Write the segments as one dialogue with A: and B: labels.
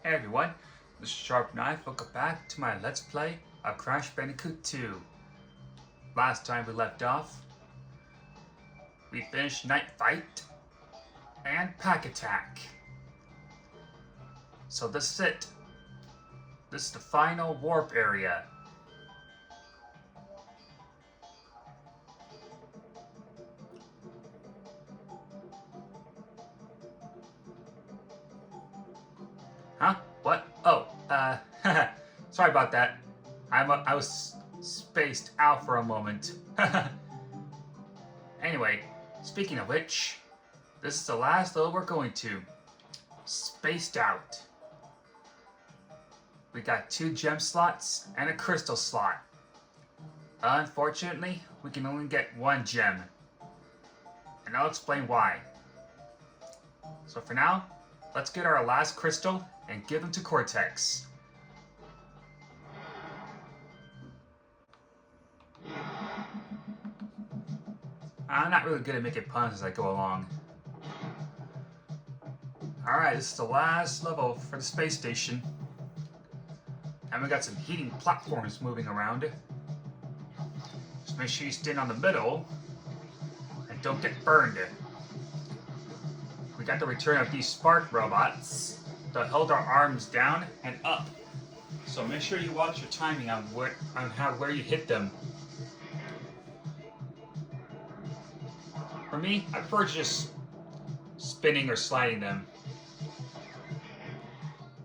A: Hey everyone, this is Sharp Knife. Welcome back to my Let's Play of Crash Bandicoot 2. Last time we left off, we finished Night Fight and Pack Attack. So this is it. This is the final warp area. Huh? What? Oh, sorry about that. I was spaced out for a moment. Anyway, speaking of which, this is the last level we're going to. Spaced Out. We got 2 gem slots and a crystal slot. Unfortunately, we can only get 1 gem. And I'll explain why. So for now, let's get our last crystal and give them to Cortex. I'm not really good at making puns as I go along. Alright, this is the last level for the space station. And we got some heating platforms moving around. Just make sure you stand on the middle and don't get burned. We got the return of these spark robots that hold our arms down and up. So make sure you watch your timing on where you hit them. For me, I prefer just spinning or sliding them.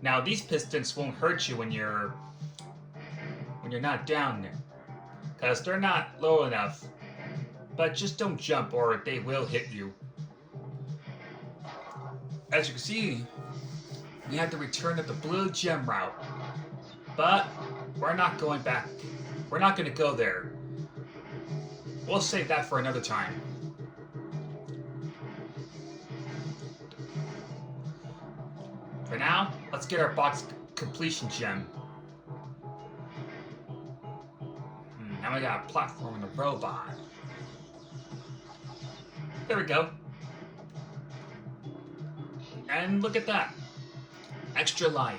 A: Now these pistons won't hurt you when you're not down, because they're not low enough. But just don't jump or they will hit you. As you can see, we have the return of the blue gem route. But we're not going back. We're not going to go there. We'll save that for another time. For now, let's get our box completion gem. Now we got a platform and a robot. There we go. And look at that. Extra life.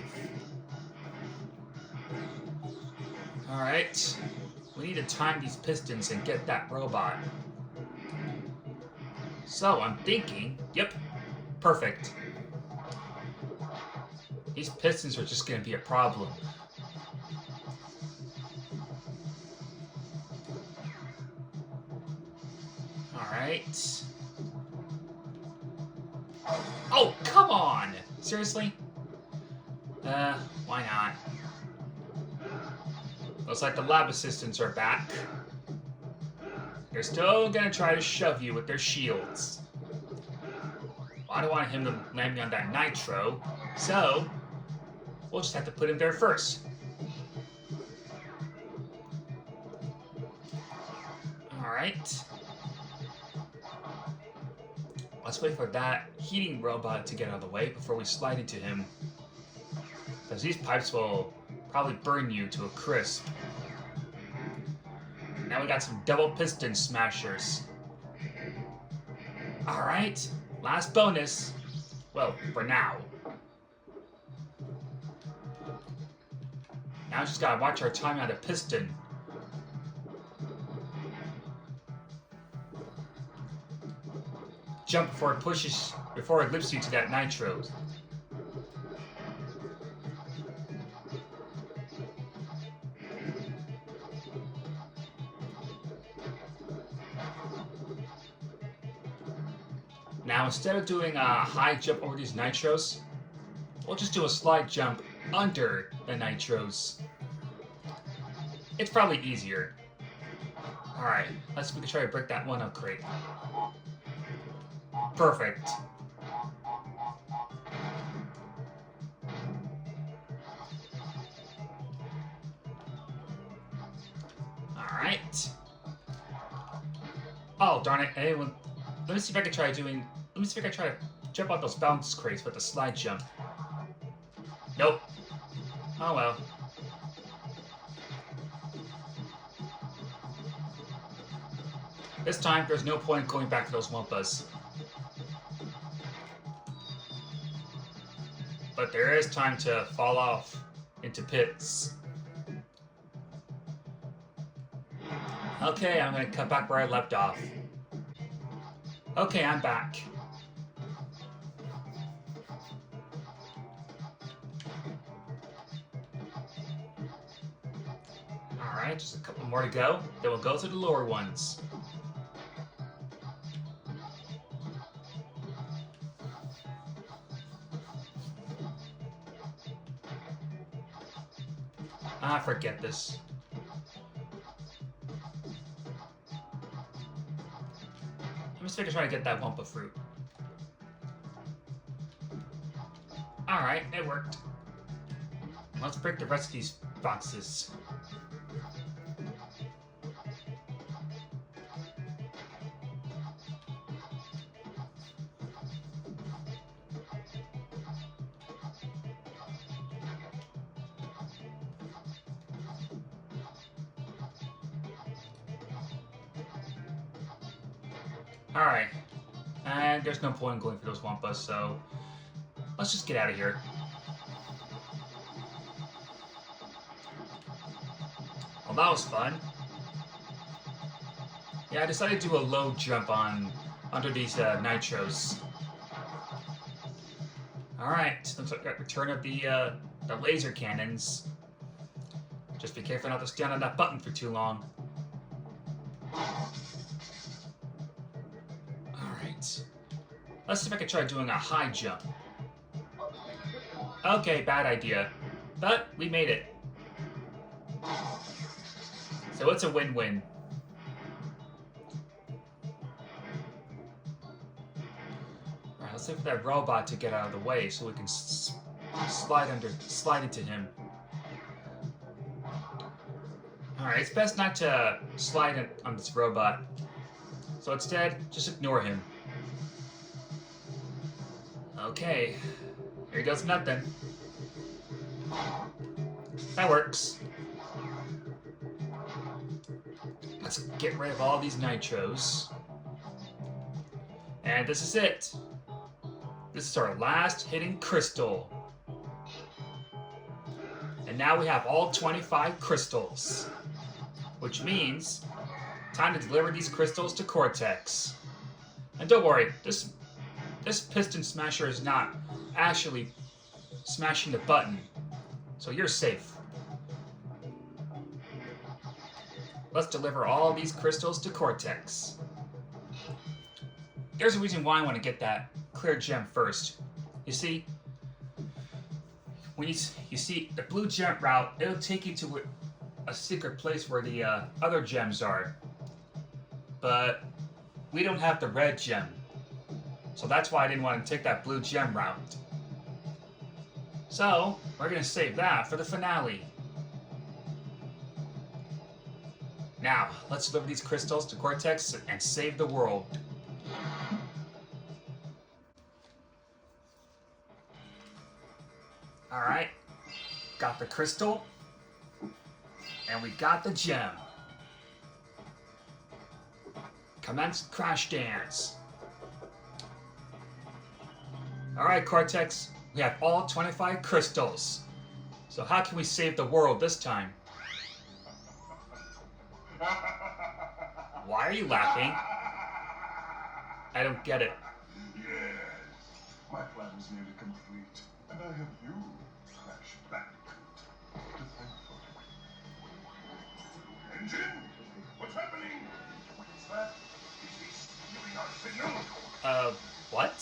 A: Alright. We need to time these pistons and get that robot. So, I'm thinking... Yep. Perfect. These pistons are just going to be a problem. Alright. Oh, come on! Seriously? Why not? Looks like the lab assistants are back. They're still gonna try to shove you with their shields. Well, I don't want him to land me on that nitro, so we'll just have to put him there first. Alright. Let's wait for that heating robot to get out of the way before we slide into him. Because these pipes will probably burn you to a crisp. Now we got some double piston smashers. Alright, last bonus. Well, for now. Now we just gotta watch our timing on the piston. Jump before it lifts you to that nitro. Now, instead of doing a high jump over these nitros, we'll just do a slide jump under the nitros. It's probably easier. Alright, let's see if we can try to break that one up crate. Perfect. Alright. Oh, darn it. Hey, let me see if I can try to jump out those bounce crates with the slide jump. Nope. Oh well. This time, there's no point in going back to those Wumpas. but there is time to fall off into pits. Okay, I'm gonna cut back where I left off. Okay, I'm back. Alright, just a couple more to go. Then we'll go to the lower ones. Ah, forget this. I'm just trying to get that Wumpa fruit. Alright, it worked. Let's break the rest of these boxes. Alright, and there's no point in going for those Wumpas, so let's just get out of here. Well, that was fun. Yeah, I decided to do a low jump under these nitros. Alright, looks like a return of the laser cannons. Just be careful not to stand on that button for too long. Let's see if I can try doing a high jump. Okay, bad idea. But we made it. So it's a win-win. Alright, let's wait for that robot to get out of the way so we can slide into him. Alright, it's best not to slide on this robot. So instead, just ignore him. Okay, here goes nothing. That works. Let's get rid of all these nitros. And this is it. This is our last hidden crystal. And now we have all 25 crystals. Which means, time to deliver these crystals to Cortex. And don't worry, this piston smasher is not actually smashing the button, so you're safe. Let's deliver all these crystals to Cortex. There's a reason why I want to get that clear gem first. You see, when you see the blue gem route, it'll take you to a secret place where the other gems are. But we don't have the red gem. So that's why I didn't want to take that blue gem route. So, we're going to save that for the finale. Now, let's deliver these crystals to Cortex and save the world. Alright, got the crystal, and we got the gem. Commence crash dance. Alright, Cortex, we have all 25 crystals. So how can we save the world this time? Why are you laughing? I don't get it.
B: Yes, my plan is nearly complete, and I have you, Crash Bandicoot, to thank for it. Engine, what's happening? What's that? Is he stealing our signal?
A: What?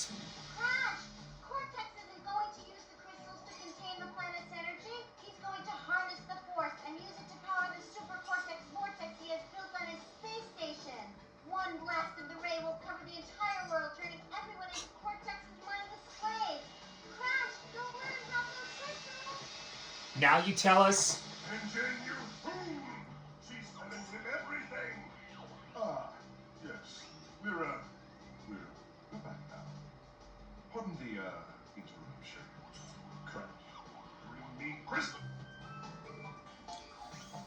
C: Crash! Cortex isn't going to use the crystals to contain the planet's energy. He's going to harness the force and use it to power the super Cortex Vortex he has built on his space station. One blast of the ray will cover the entire world, turning everyone into Cortex's mindless slaves. Crash, don't let him have those crystals!
A: Now you tell us?
B: Engine, you fool! She's telling him everything! Ah, yes. We're back now. Pardon the, interruption. Crash, bring me crystal!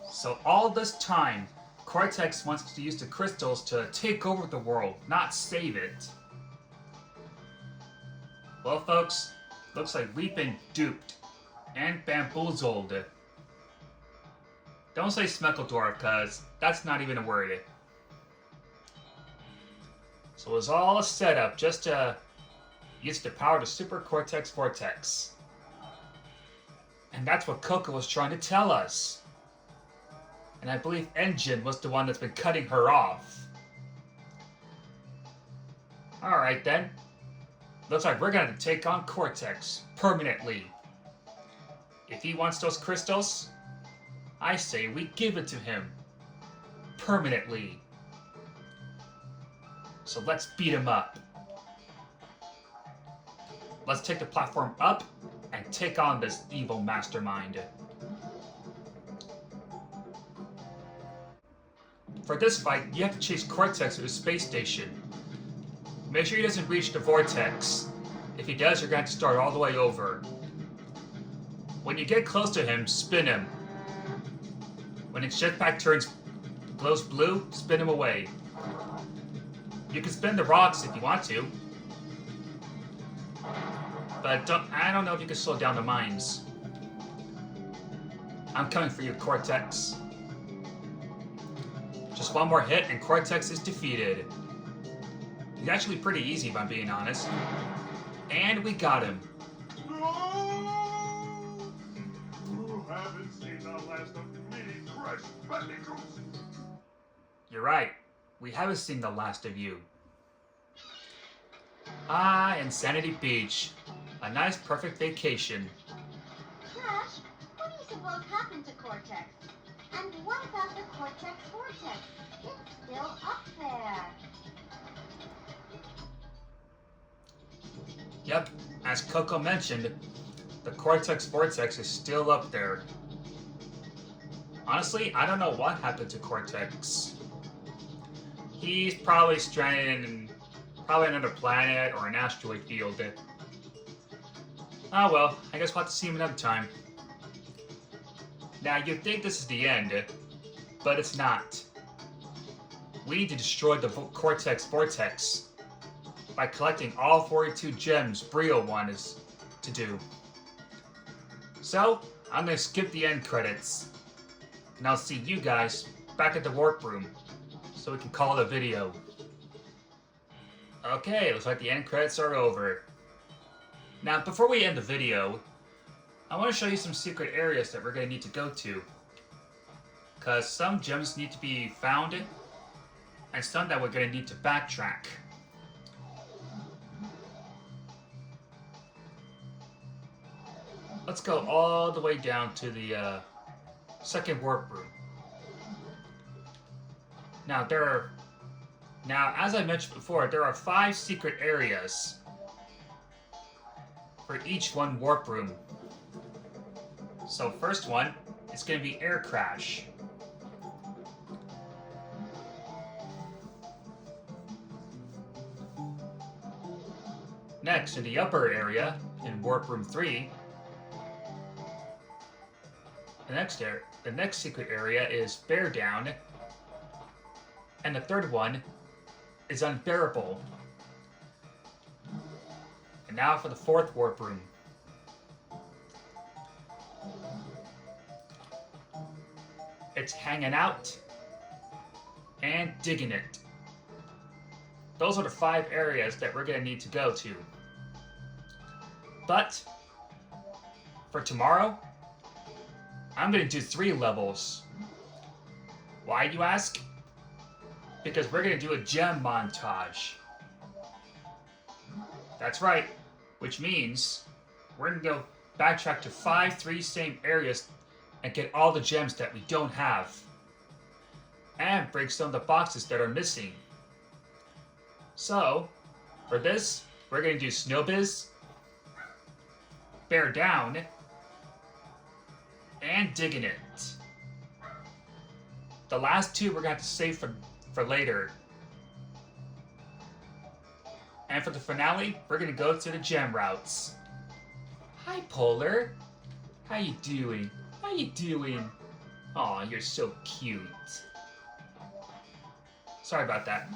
A: So all this time, Cortex wants to use the crystals to take over the world, not save it. Well, folks, Looks like we've been duped and bamboozled. Don't say Smeckledorf, cause that's not even a word. So it was all a setup just to use the power of the Super Cortex Vortex. And that's what Coco was trying to tell us. And I believe Engine was the one that's been cutting her off. Alright then. Looks like we're gonna take on Cortex permanently. If he wants those crystals, I say we give it to him. Permanently. So let's beat him up. Let's take the platform up and take on this evil mastermind. For this fight, you have to chase Cortex to the space station. Make sure he doesn't reach the vortex. If he does, you're going to have to start all the way over. When you get close to him, spin him. When his jetpack glows blue, spin him away. You can spin the rocks if you want to. But I don't know if you can slow down the mines. I'm coming for you, Cortex. Just one more hit and Cortex is defeated. He's actually pretty easy, if I'm being honest. And we got him.
B: No! You haven't seen the last of me, Crash Bandicoot!
A: You're right. We haven't seen the last of you. Ah, Insanity Beach. A nice, perfect vacation.
C: Crash, what do you suppose happened to Cortex? And what about the Cortex Vortex? It's still up there.
A: Yep, as Coco mentioned, the Cortex Vortex is still up there. Honestly, I don't know what happened to Cortex. He's probably stranded in probably another planet or an asteroid field. Ah well, I guess we'll have to see him another time. Now, you'd think this is the end, but it's not. We need to destroy the Cortex Vortex by collecting all 42 gems Brio wanted us to do. So, I'm going to skip the end credits, and I'll see you guys back at the warp room, so we can call it a video. Okay, looks like the end credits are over. Now, before we end the video, I want to show you some secret areas that we're going to need to go to. Because some gems need to be found, and some that we're going to need to backtrack. Let's go all the way down to the second warp room. Now, as I mentioned before, there are 5 secret areas for each one warp room. So first one is going to be air crash. Next, in the upper area, in warp room 3, the next secret area is bear down, and the third one is unbearable. And now for the fourth warp room. It's hanging out and digging it. Those are the 5 areas that we're going to need to go to. But for tomorrow, I'm going to do 3 levels. Why, you ask? Because we're going to do a gem montage. That's right, which means we're going to go backtrack to 3 same areas and get all the gems that we don't have. And break some of the boxes that are missing. So, for this, we're going to do Snow Biz, Bear Down, and Digging It. The last 2 we're going to have to save for later. And for the finale, we're going to go to the gem routes. Hi, Polar. How you doing? How you doing? Aw, you're so cute. Sorry about that.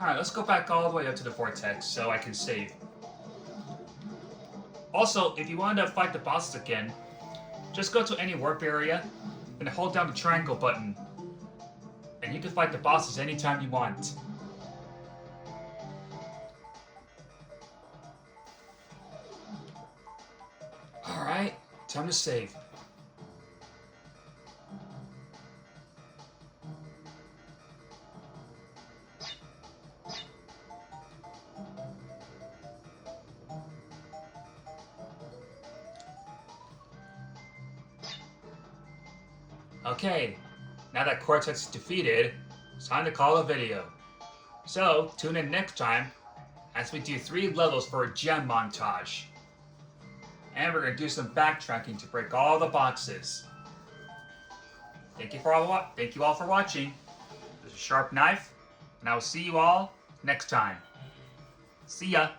A: Alright, let's go back all the way up to the vortex so I can save. Also, if you want to fight the bosses again, just go to any warp area and hold down the triangle button. And you can fight the bosses anytime you want. Alright, time to save. Okay, now that Cortex is defeated, it's time to call a video. So, tune in next time as we do 3 levels for a gem montage. And we're going to do some backtracking to break all the boxes. Thank you all for watching. This is Sharp Knife, and I will see you all next time. See ya!